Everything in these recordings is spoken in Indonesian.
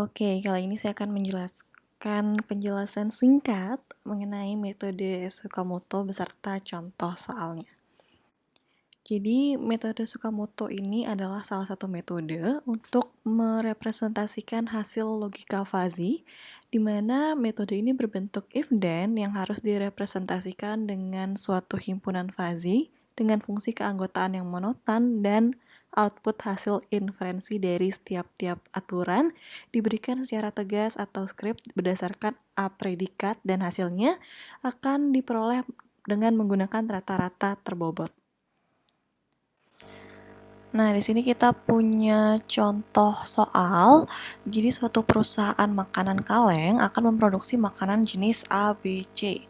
Oke, kali ini saya akan menjelaskan penjelasan singkat mengenai metode Tsukamoto beserta contoh soalnya. Jadi, metode Tsukamoto ini adalah salah satu metode untuk merepresentasikan hasil logika fuzzy, di mana metode ini berbentuk if-then yang harus direpresentasikan dengan suatu himpunan fuzzy dengan fungsi keanggotaan yang monoton dan output hasil inferensi dari setiap-tiap aturan diberikan secara tegas atau script berdasarkan A predikat dan hasilnya akan diperoleh dengan menggunakan rata-rata terbobot. Nah, di sini kita punya contoh soal. Jadi, suatu perusahaan makanan kaleng akan memproduksi makanan jenis A, B, C.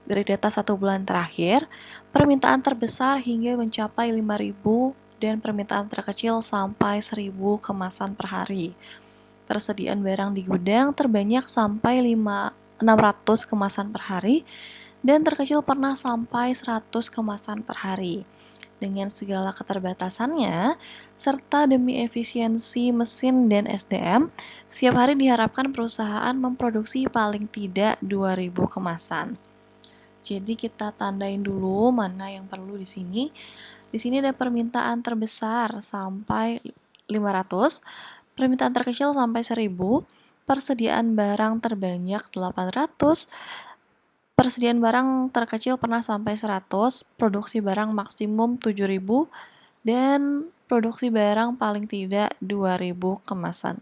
Dari data 1 bulan terakhir, permintaan terbesar hingga mencapai 5.000 dan permintaan terkecil sampai 1.000 kemasan per hari. Persediaan barang di gudang terbanyak sampai 600 kemasan per hari dan terkecil pernah sampai 100 kemasan per hari. Dengan segala keterbatasannya, serta demi efisiensi mesin dan SDM, setiap hari diharapkan perusahaan memproduksi paling tidak 2.000 kemasan. Jadi kita tandain dulu mana yang perlu di sini. Di sini ada permintaan terbesar sampai 500, permintaan terkecil sampai 1.000, persediaan barang terbanyak 800, persediaan barang terkecil pernah sampai 100, produksi barang maksimum 7.000, dan produksi barang paling tidak 2.000 kemasan.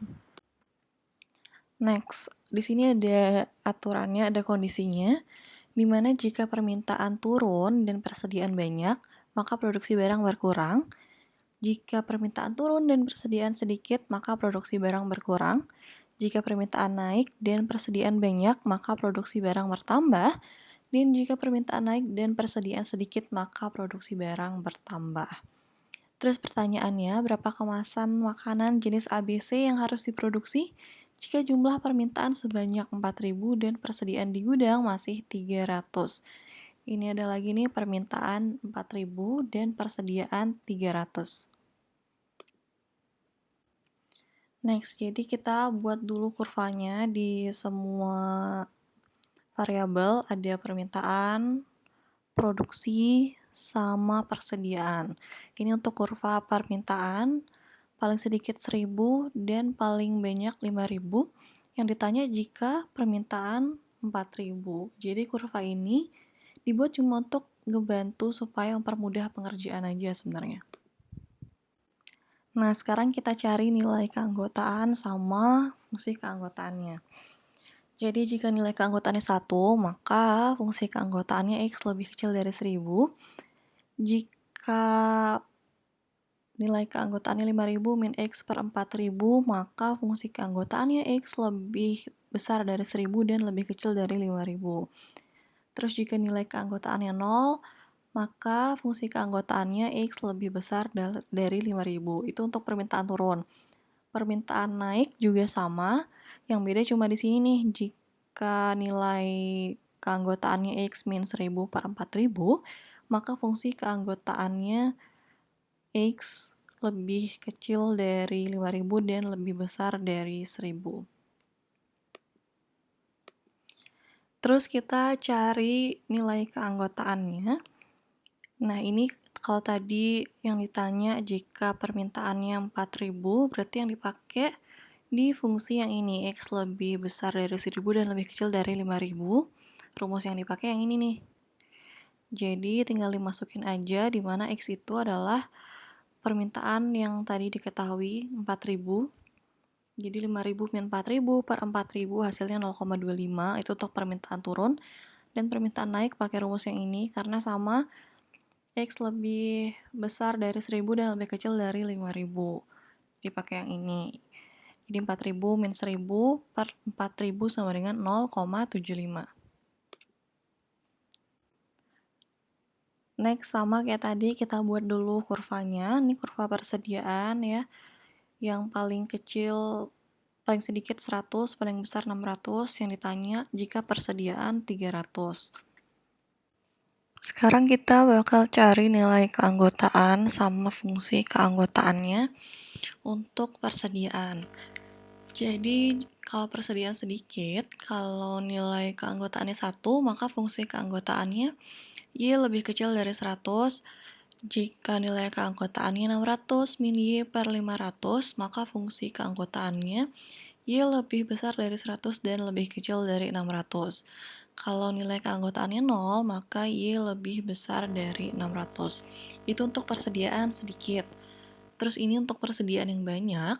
Next, di sini ada aturannya, ada kondisinya, di mana jika permintaan turun dan persediaan banyak, maka produksi barang berkurang. Jika permintaan turun dan persediaan sedikit, maka produksi barang berkurang. Jika permintaan naik dan persediaan banyak, maka produksi barang bertambah. Dan jika permintaan naik dan persediaan sedikit, maka produksi barang bertambah. Terus pertanyaannya, berapa kemasan makanan jenis ABC yang harus diproduksi? Jika jumlah permintaan sebanyak 4.000 dan persediaan di gudang masih 300. Ini ada lagi nih permintaan 4.000 dan persediaan 300. Next, jadi kita buat dulu kurvanya di semua variabel, ada permintaan, produksi, sama persediaan. Ini untuk kurva permintaan, paling sedikit 1.000 dan paling banyak 5.000. Yang ditanya jika permintaan 4.000. Jadi kurva ini dibuat cuma untuk ngebantu supaya mempermudah pengerjaan aja sebenarnya. Nah, sekarang kita cari nilai keanggotaan sama fungsi keanggotaannya. Jadi jika nilai keanggotaannya 1, maka fungsi keanggotaannya X lebih kecil dari 1.000. Jika nilai keanggotaannya 5.000 min X per 4.000, maka fungsi keanggotaannya X lebih besar dari 1.000 dan lebih kecil dari 5.000. Terus jika nilai keanggotaannya 0, maka fungsi keanggotaannya X lebih besar dari 5.000. Itu untuk permintaan turun. Permintaan naik juga sama, yang beda cuma di sini nih, jika nilai keanggotaannya X min 1.000 per 4.000, maka fungsi keanggotaannya X lebih kecil dari 5.000 dan lebih besar dari 1.000. Terus kita cari nilai keanggotaannya. Nah, ini kalau tadi yang ditanya jika permintaannya 4.000, berarti yang dipakai di fungsi yang ini, X lebih besar dari 1.000 dan lebih kecil dari 5.000. Rumus yang dipakai yang ini nih. Jadi tinggal dimasukin aja, di mana X itu adalah permintaan yang tadi diketahui 4.000. Jadi 5.000 min 4.000 per 4.000 hasilnya 0,25, itu untuk permintaan turun. Dan permintaan naik pakai rumus yang ini, karena sama X lebih besar dari 1.000 dan lebih kecil dari 5.000. Jadi pakai yang ini. Jadi 4.000 min 1.000 per 4.000 sama dengan 0,75. Next, sama kayak tadi, kita buat dulu kurvanya. Ini kurva persediaan ya. Yang paling kecil, paling sedikit 100, paling besar 600. Yang ditanya jika persediaan 300. Sekarang kita bakal cari nilai keanggotaan sama fungsi keanggotaannya untuk persediaan. Jadi, kalau persediaan sedikit, kalau nilai keanggotaannya 1, maka fungsi keanggotaannya Y lebih kecil dari 100. Jika nilai keanggotaannya 600 min Y per 500, maka fungsi keanggotaannya Y lebih besar dari 100 dan lebih kecil dari 600. Kalau nilai keanggotaannya 0, maka Y lebih besar dari 600. Itu untuk persediaan sedikit. Terus ini untuk persediaan yang banyak.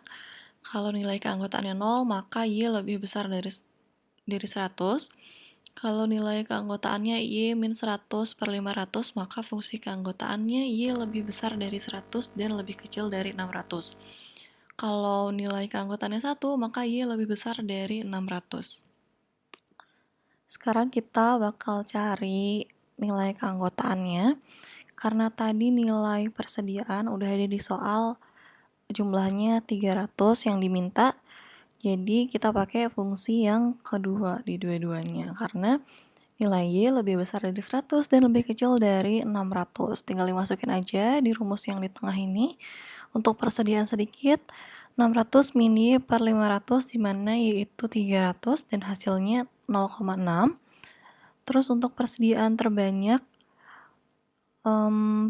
Kalau nilai keanggotaannya 0, maka Y lebih besar dari 100. Kalau nilai keanggotaannya Y min 100 per 500, maka fungsi keanggotaannya Y lebih besar dari 100 dan lebih kecil dari 600. Kalau nilai keanggotaannya 1, maka Y lebih besar dari 600. Sekarang kita bakal cari nilai keanggotaannya. Karena tadi nilai persediaan udah ada di soal jumlahnya 300 yang diminta, jadi kita pakai fungsi yang kedua di dua-duanya. Karena nilai Y lebih besar dari 100 dan lebih kecil dari 600. Tinggal dimasukin aja di rumus yang di tengah ini. Untuk persediaan sedikit, 600 min Y per 500, di mana Y itu 300 dan hasilnya 0,6. Terus untuk persediaan terbanyak,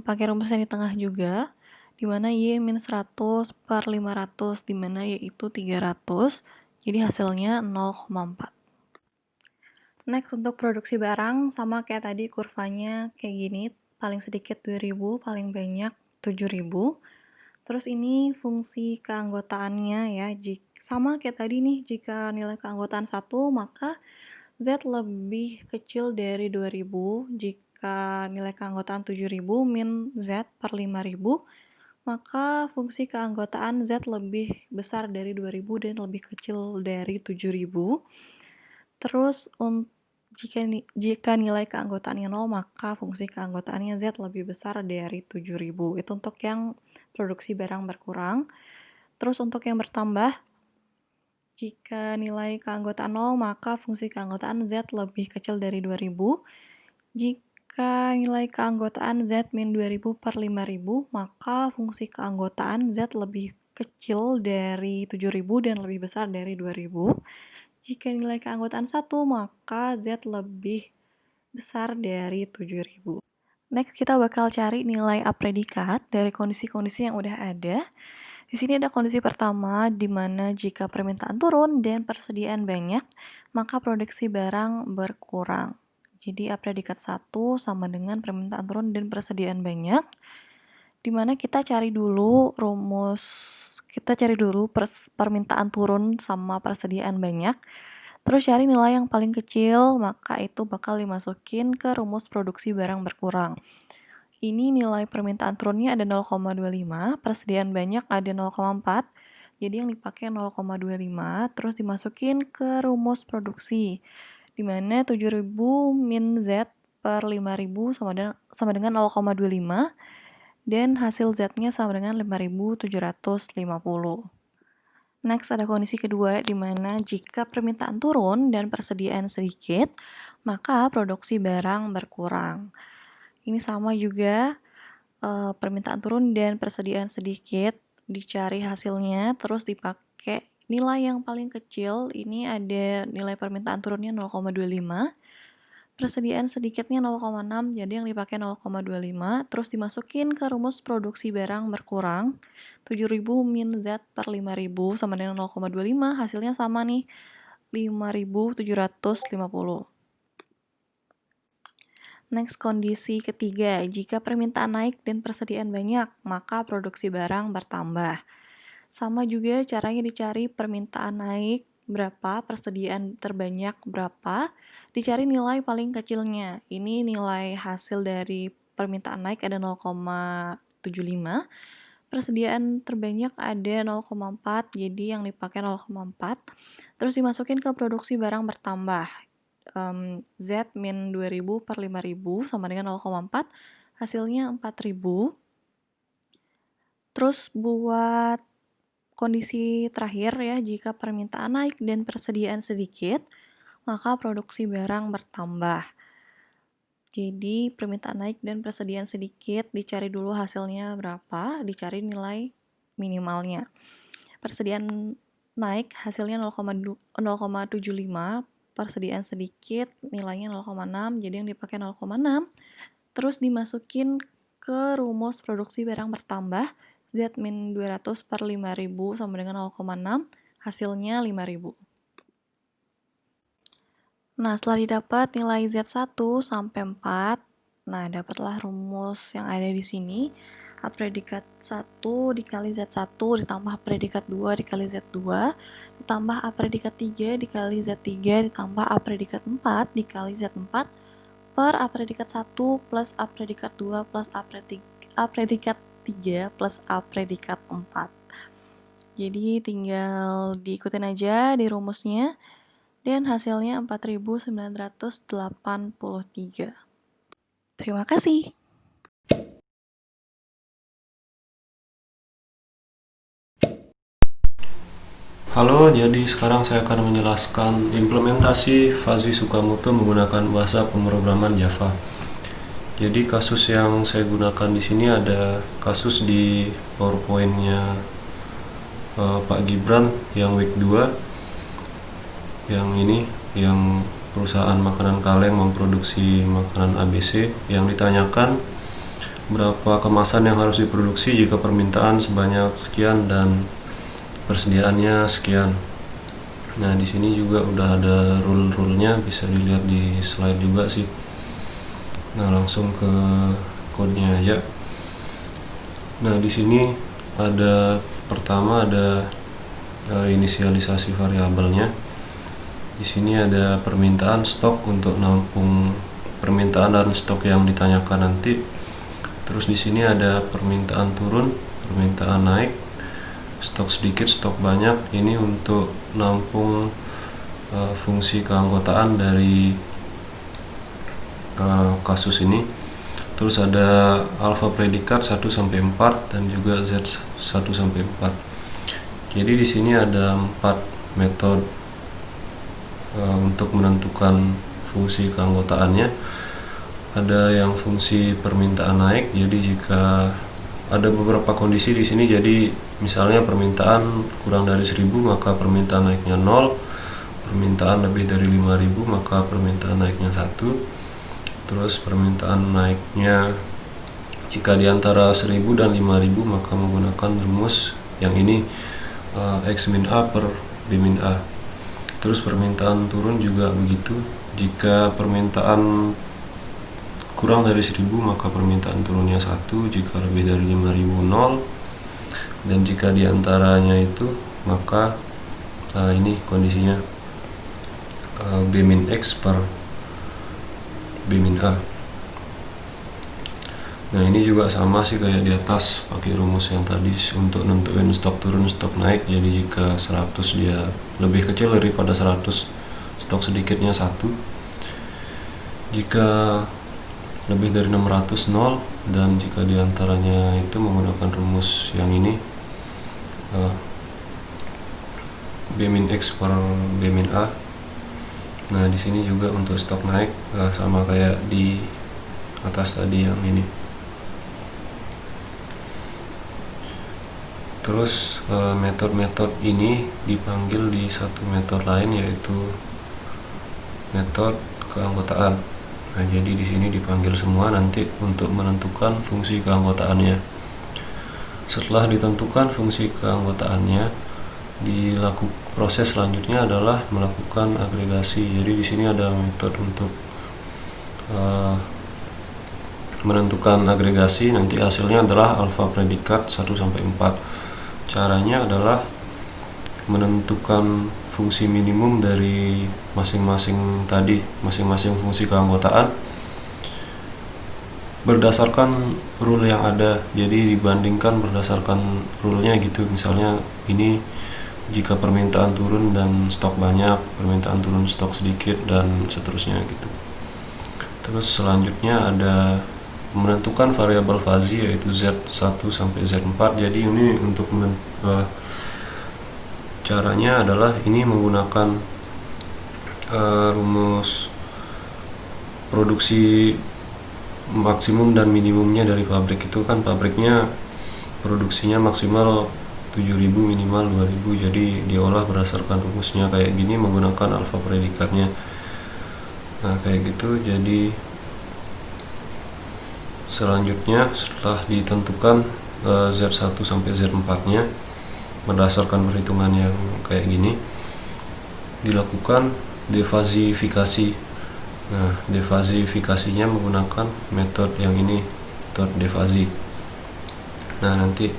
pakai rumus yang di tengah juga, di mana Y min 100 per 500, di mana Y itu 300, jadi hasilnya 0,4. Next, untuk produksi barang, sama kayak tadi kurvanya kayak gini, paling sedikit 2000, paling banyak 7000. Terus ini fungsi keanggotaannya ya, sama kayak tadi nih, jika nilai keanggotaan 1, maka Z lebih kecil dari 2000. Jika nilai keanggotaan 7000 min Z per 5000, maka fungsi keanggotaan Z lebih besar dari 2000 dan lebih kecil dari 7000. Terus jika nilai keanggotaannya 0, maka fungsi keanggotaannya Z lebih besar dari 7000. Itu untuk yang produksi barang berkurang. Terus untuk yang bertambah, jika nilai keanggotaan 0, maka fungsi keanggotaan Z lebih kecil dari 2000. Jika nilai keanggotaan Z min 2000 per 5000, maka fungsi keanggotaan Z lebih kecil dari 7000 dan lebih besar dari 2000. Jika nilai keanggotaan 1, maka Z lebih besar dari 7000. Next, kita bakal cari nilai A predikat dari kondisi-kondisi yang udah ada. Di sini ada kondisi pertama, di mana jika permintaan turun dan persediaan banyak, maka produksi barang berkurang. Jadi A predikat 1 sama dengan permintaan turun dan persediaan banyak, di mana kita cari dulu permintaan turun sama persediaan banyak, terus cari nilai yang paling kecil, maka itu bakal dimasukin ke rumus produksi barang berkurang. Ini nilai permintaan turunnya ada 0,25, persediaan banyak ada 0,4, jadi yang dipakai 0,25, terus dimasukin ke rumus produksi, di mana 7000 min Z per 5000 sama dengan 0,25, dan hasil Z-nya sama dengan 5750. Next, ada kondisi kedua, di mana jika permintaan turun dan persediaan sedikit, maka produksi barang berkurang. Ini sama juga, permintaan turun dan persediaan sedikit, dicari hasilnya, terus dipakai nilai yang paling kecil. Ini ada nilai permintaan turunnya 0,25, persediaan sedikitnya 0,6, jadi yang dipakai 0,25, terus dimasukin ke rumus produksi barang berkurang, 7000 min Z per 5000 sama dengan 0,25, hasilnya sama nih, 5750. Next, kondisi ketiga, jika permintaan naik dan persediaan banyak, maka produksi barang bertambah. Sama juga caranya dicari permintaan naik berapa, persediaan terbanyak berapa, dicari nilai paling kecilnya. Ini nilai hasil dari permintaan naik ada 0,75, persediaan terbanyak ada 0,4, jadi yang dipakai 0,4, terus dimasukin ke produksi barang bertambah. Z min 2000 per 5000 sama dengan 0,4, hasilnya 4000. Terus buat kondisi terakhir ya, jika permintaan naik dan persediaan sedikit, maka produksi barang bertambah. Jadi permintaan naik dan persediaan sedikit, dicari dulu hasilnya berapa, dicari nilai minimalnya. Persediaan naik hasilnya 0,75, persediaan sedikit nilainya 0,6, jadi yang dipakai 0,6. Terus dimasukin ke rumus produksi barang bertambah, Z-200 per 5.000 sama dengan 0,6, hasilnya 5.000. Nah, setelah didapat nilai Z1 sampai 4, nah dapatlah rumus yang ada di sini. A predikat 1 dikali Z1 ditambah A predikat 2 dikali Z2 ditambah A predikat 3 dikali Z3 ditambah A predikat 4 dikali Z4 per A predikat 1 plus A predikat 2 plus A predikat 3 plus A predikat 4. Jadi tinggal diikutin aja di rumusnya. Dan hasilnya 4.983. Terima kasih. Halo, jadi sekarang saya akan menjelaskan implementasi Fuzzy Tsukamoto menggunakan bahasa pemrograman Java. Jadi kasus yang saya gunakan di sini ada kasus di PowerPoint-nya Pak Gibran yang week 2. Yang ini, yang perusahaan makanan kaleng memproduksi makanan ABC, yang ditanyakan berapa kemasan yang harus diproduksi jika permintaan sebanyak sekian dan persediaannya sekian. Nah, di sini juga udah ada rule-rule-nya, bisa dilihat di slide juga sih. Nah, langsung ke code-nya aja. Nah, di sini pertama ada inisialisasi variabelnya. Di sini ada permintaan stok untuk nampung permintaan dan stok yang ditanyakan nanti. Terus di sini ada permintaan turun, permintaan naik, stok sedikit, stok banyak. Ini untuk nampung fungsi keanggotaan dari kasus ini. Terus ada alfa predikat 1 sampai 4 dan juga Z 1 sampai 4. Jadi di sini ada 4 metode untuk menentukan fungsi keanggotaannya. Ada yang fungsi permintaan naik, jadi jika ada beberapa kondisi di sini, jadi misalnya permintaan kurang dari 1.000 maka permintaan naiknya 0, permintaan lebih dari 5.000 maka permintaan naiknya 1. Terus permintaan naiknya jika di antara 1.000 dan 5.000 maka menggunakan rumus yang ini, X min A per B min A. Terus permintaan turun juga begitu, jika permintaan kurang dari 1.000 maka permintaan turunnya 1, jika lebih dari 5.000 0, dan jika diantaranya itu maka ini kondisinya B min X per B min A. Nah, ini juga sama sih kayak di atas, pakai rumus yang tadi untuk nentuin stok turun, stok naik. Jadi jika 100 dia lebih kecil daripada 100, stok sedikitnya 1. Jika lebih dari 600 0, dan jika diantaranya itu menggunakan rumus yang ini, B min X per B min A. Nah, di sini juga untuk stok naik sama kayak di atas tadi yang ini. Terus metode-metode ini dipanggil di satu metode lain, yaitu metode keanggotaan. Nah, jadi di sini dipanggil semua nanti untuk menentukan fungsi keanggotaannya. Setelah ditentukan fungsi keanggotaannya, proses selanjutnya adalah melakukan agregasi. Jadi di sini ada metode untuk menentukan agregasi. Nanti hasilnya adalah alfa predikat 1 sampai 4. Caranya adalah menentukan fungsi minimum dari masing-masing fungsi keanggotaan berdasarkan rule yang ada. Jadi dibandingkan berdasarkan rule-nya gitu. Misalnya ini jika permintaan turun dan stok banyak, permintaan turun stok sedikit, dan seterusnya gitu. Terus selanjutnya ada menentukan variabel fuzzy, yaitu Z1 sampai Z4. Jadi ini untuk caranya adalah ini menggunakan rumus produksi maksimum dan minimumnya dari pabrik itu kan pabriknya produksinya maksimal 7.000 minimal 2.000, jadi diolah berdasarkan rumusnya kayak gini menggunakan alfa predikatnya. Nah kayak gitu. Jadi selanjutnya setelah ditentukan Z1 sampai Z4 nya berdasarkan perhitungan yang kayak gini, dilakukan defasifikasi. Nah defasifikasinya menggunakan metode yang ini, metode defasi. Nah nanti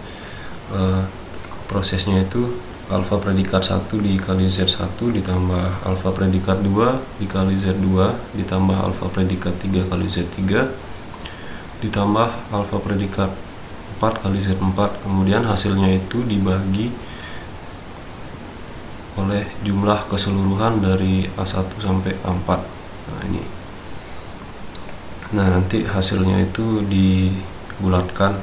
prosesnya itu alfa predikat 1 dikali Z1 ditambah alfa predikat 2 dikali Z2 ditambah alfa predikat 3 kali Z3 ditambah alfa predikat 4 kali Z4. Kemudian hasilnya itu dibagi oleh jumlah keseluruhan dari A1 sampai A4. Nah ini. Nah nanti hasilnya itu dibulatkan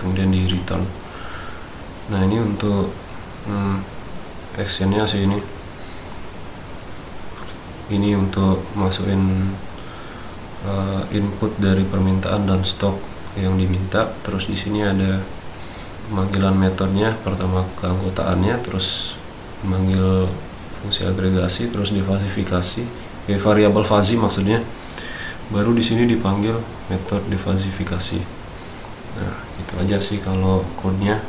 kemudian di return. Nah ini untuk actionnya sih ini untuk masukin input dari permintaan dan stok yang diminta. Terus di sini ada pemanggilan metodenya, pertama keanggotaannya, terus memanggil fungsi agregasi, terus defasifikasi, variabel fuzzy maksudnya. Baru di sini dipanggil metode defasifikasi. Nah itu aja sih kalau code-nya.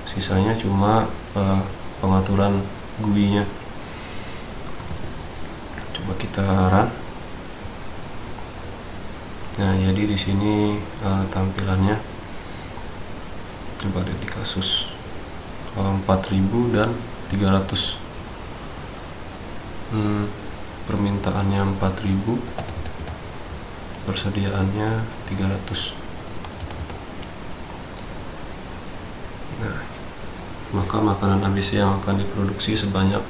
Sisanya cuma pengaturan GUI-nya. Coba kita run. Nah jadi di sini tampilannya coba ada di kasus 4.000 dan 300. Permintaannya 4.000, persediaannya 300. Nah maka makanan ABC yang akan diproduksi sebanyak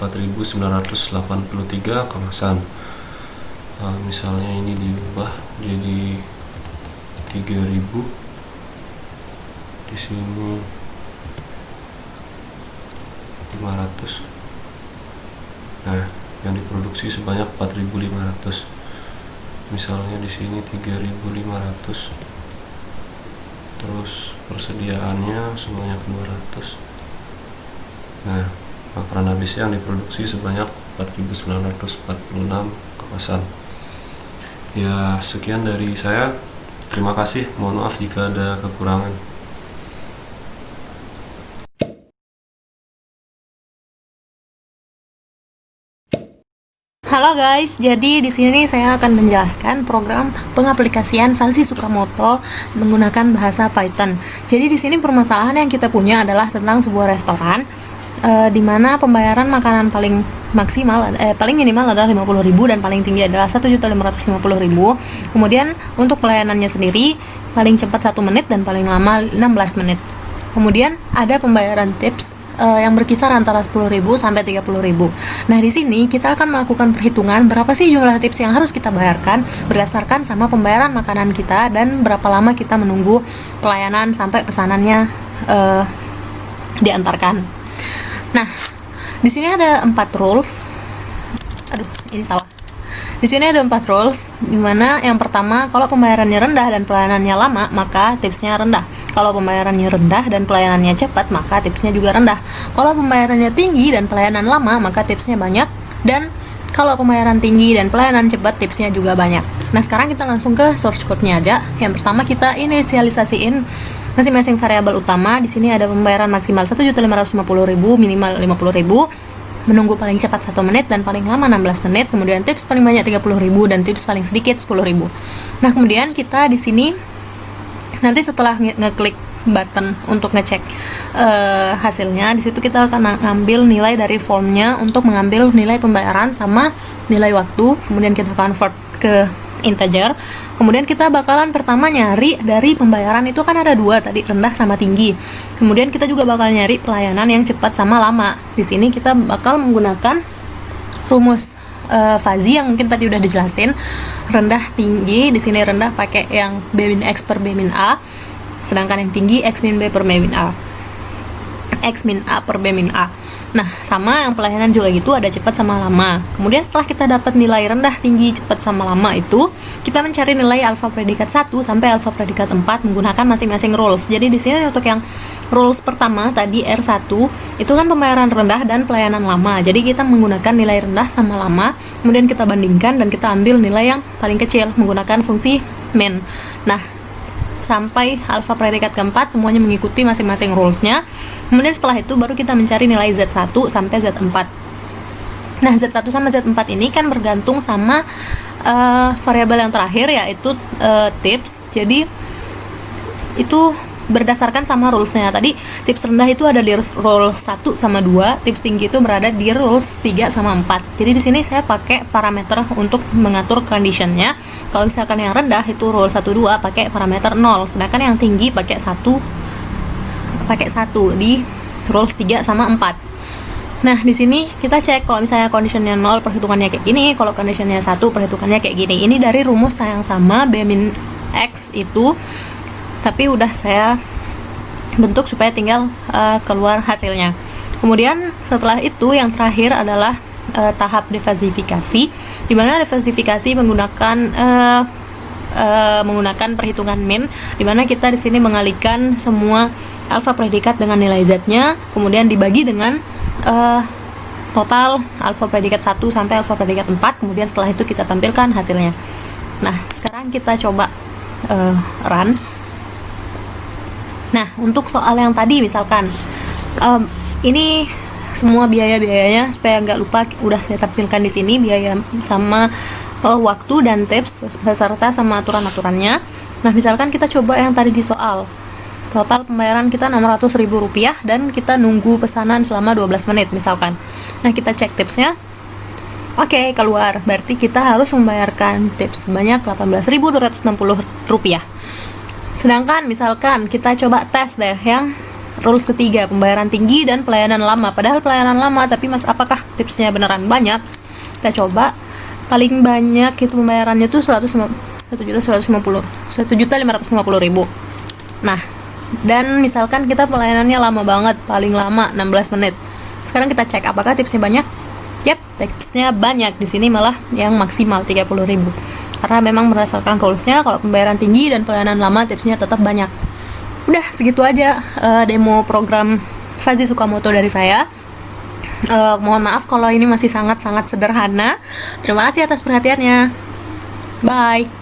4.983 kemasan. Misalnya ini diubah jadi 3.000, di sini 500. Nah yang diproduksi sebanyak 4.500. Misalnya di sini 3.500. Terus persediaannya sebanyak 200. Nah makanan ABC yang diproduksi sebanyak 4.946 kemasan. Ya sekian dari saya, terima kasih, mohon maaf jika ada kekurangan. Halo guys, jadi di sini saya akan menjelaskan program pengaplikasian Fuzzy Tsukamoto menggunakan bahasa Python. Jadi di sini permasalahan yang kita punya adalah tentang sebuah restoran di mana pembayaran makanan paling minimal adalah 50.000 dan paling tinggi adalah 1.550.000. Kemudian untuk pelayanannya sendiri paling cepat 1 menit dan paling lama 16 menit. Kemudian ada pembayaran tips yang berkisar antara 10.000 sampai 30.000. Nah, di sini kita akan melakukan perhitungan berapa sih jumlah tips yang harus kita bayarkan berdasarkan sama pembayaran makanan kita dan berapa lama kita menunggu pelayanan sampai pesanannya diantarkan. Nah, di sini ada 4 rules. Ini salah. Di sini ada 4 rules, dimana yang pertama, kalau pembayarannya rendah dan pelayanannya lama, maka tipsnya rendah. Kalau pembayarannya rendah dan pelayanannya cepat, maka tipsnya juga rendah. Kalau pembayarannya tinggi dan pelayanan lama, maka tipsnya banyak. Dan kalau pembayaran tinggi dan pelayanan cepat, tipsnya juga banyak. Nah, sekarang kita langsung ke source code-nya aja. Yang pertama kita inisialisasiin masing-masing variabel utama. Di sini ada pembayaran maksimal 1.550.000, minimal 50.000. Menunggu paling cepat 1 menit dan paling lama 16 menit. Kemudian tips paling banyak 30.000 dan tips paling sedikit 10.000. Nah, kemudian kita di sini nanti setelah ngeklik button untuk ngecek hasilnya, di situ kita akan ngambil nilai dari formnya untuk mengambil nilai pembayaran sama nilai waktu. Kemudian kita convert ke integer. Kemudian kita bakalan pertama nyari dari pembayaran itu kan ada 2 tadi, rendah sama tinggi. Kemudian kita juga bakal nyari pelayanan yang cepat sama lama. Di sini kita bakal menggunakan rumus fuzzy yang mungkin tadi udah dijelasin, rendah tinggi. Di sini rendah pakai yang B min X per B min A, sedangkan yang tinggi X min B per B min A. X min A per B min A. Nah, sama yang pelayanan juga gitu, ada cepat sama lama. Kemudian setelah kita dapat nilai rendah, tinggi, cepat sama lama itu, kita mencari nilai alfa predikat 1 sampai alfa predikat 4 menggunakan masing-masing rules. Jadi di sini untuk yang rules pertama tadi R1 itu kan pembayaran rendah dan pelayanan lama. Jadi kita menggunakan nilai rendah sama lama, kemudian kita bandingkan dan kita ambil nilai yang paling kecil menggunakan fungsi min. Nah, sampai alfa predikat keempat semuanya mengikuti masing-masing rulesnya. Kemudian setelah itu baru kita mencari nilai Z1 sampai Z4. Nah, Z1 sama Z4 ini kan bergantung sama variabel yang terakhir, yaitu tips. Jadi itu berdasarkan sama rulesnya. Tadi tips rendah itu ada di rules 1 sama 2, tips tinggi itu berada di rules 3 sama 4. Jadi di sini saya pakai parameter untuk mengatur conditionnya. Kalau misalkan yang rendah itu rule 1 2 pakai parameter 0, sedangkan yang tinggi pakai 1 di rules 3 sama 4. Nah, di sini kita cek kalau misalnya conditionnya 0 perhitungannya kayak gini, kalau conditionnya 1 perhitungannya kayak gini. Ini dari rumus yang sama B min X itu, tapi udah saya bentuk supaya tinggal keluar hasilnya. Kemudian setelah itu yang terakhir adalah tahap defasifikasi, di mana defasifikasi menggunakan perhitungan min, di mana kita di sini mengalihkan semua alfa predikat dengan nilai z-nya, kemudian dibagi dengan total alfa predikat 1 sampai alfa predikat 4, kemudian setelah itu kita tampilkan hasilnya. Nah, sekarang kita coba run. Nah, untuk soal yang tadi misalkan ini semua biaya-biayanya, supaya nggak lupa udah saya tampilkan di sini, biaya sama waktu dan tips beserta sama aturan-aturannya. Nah, misalkan kita coba yang tadi di soal. Total pembayaran kita Rp600.000 dan kita nunggu pesanan selama 12 menit misalkan. Nah, kita cek tipsnya. Oke, keluar. Berarti kita harus membayarkan tips sebanyak Rp18.260. Sedangkan misalkan kita coba tes deh yang rules ketiga, pembayaran tinggi dan pelayanan lama. Padahal pelayanan lama, tapi apakah tipsnya beneran banyak? Kita coba, paling banyak itu pembayarannya tuh 1.550.000. Nah, dan misalkan kita pelayanannya lama banget, paling lama 16 menit. Sekarang kita cek apakah tipsnya banyak? Yap, tipsnya banyak. Di sini malah yang maksimal 30.000. Karena memang berdasarkan rulesnya, kalau pembayaran tinggi dan pelayanan lama tipsnya tetap banyak. Udah, segitu aja demo program Fuzzy Tsukamoto dari saya. Mohon maaf kalau ini masih sangat-sangat sederhana. Terima kasih atas perhatiannya. Bye.